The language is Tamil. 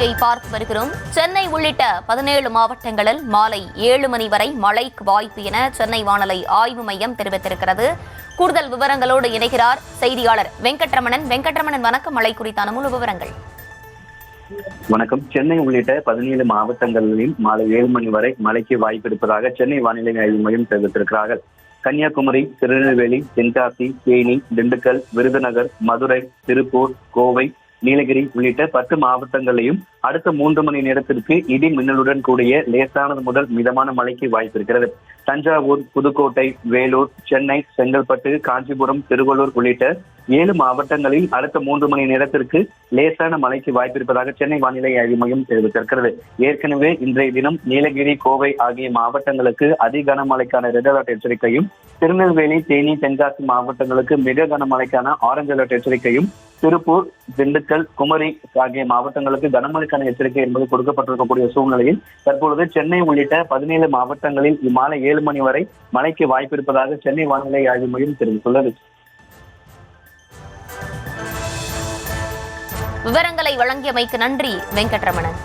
செய்தியை பார்த்து வருகிறோம். சென்னை உள்ளிட்ட 17 மாவட்டங்களில் மாலை 7 மணி வரை மழைக்கு வாய்ப்பு என சென்னை வானிலை ஆய்வு மையம் தெரிவித்திருக்கிறது. கூடுதல் விவரங்களோடு இணைகிறார் செய்தியாளர் வெங்கட்ரமணன். வெங்கட்ரமணன், வணக்கம். மழை குறித்தான முழு விவரங்கள். வணக்கம். சென்னை உள்ளிட்ட 17 மாவட்டங்களிலும் மாலை 7 மணி வரை மழைக்கு வாய்ப்பு இருப்பதாக சென்னை வானிலை ஆய்வு மையம் தெரிவித்திருக்கிறார்கள். கன்னியாகுமரி, திருநெல்வேலி, தென்காசி, தேனி, திண்டுக்கல், விருதுநகர், மதுரை, திருப்பூர், கோவை, நீலகிரி உள்ளிட்ட 10 மாவட்டங்களையும் அடுத்த 3 மணி நேரத்திற்கு இடி மின்னலுடன் கூடிய லேசானது முதல் மிதமான மழைக்கு வாய்ப்பு இருக்கிறது. தஞ்சாவூர், புதுக்கோட்டை, வேலூர், சென்னை, செங்கல்பட்டு, காஞ்சிபுரம், திருவள்ளூர் உள்ளிட்ட 7 மாவட்டங்களில் அடுத்த 3 மணி நேரத்திற்கு லேசான மழைக்கு வாய்ப்பு இருப்பதாக சென்னை வானிலை ஆய்வு மையம் தெரிவித்திருக்கிறது. ஏற்கனவே இன்றைய தினம் நீலகிரி, கோவை ஆகிய மாவட்டங்களுக்கு அதி கனமழைக்கான ரெட் அலர்ட் எச்சரிக்கையும், திருநெல்வேலி, தேனி, தென்காசி மாவட்டங்களுக்கு மிக கனமழைக்கான ஆரஞ்சு அலர்ட் எச்சரிக்கையும், திருப்பூர், திண்டுக்கல், குமரி ஆகிய மாவட்டங்களுக்கு கனமழைக்கான எச்சரிக்கை என்பது கொடுக்கப்பட்டிருக்கக்கூடிய சூழ்நிலையில் தற்பொழுது சென்னை உள்ளிட்ட 17 மாவட்டங்களில் இம்மாலை 7 மணி வரை மழைக்கு வாய்ப்பு இருப்பதாக சென்னை வானிலை ஆய்வு மையம் தெரிவித்துள்ளது. விவரங்களை வழங்கியமைக்கு நன்றி வெங்கட்ரமணன்.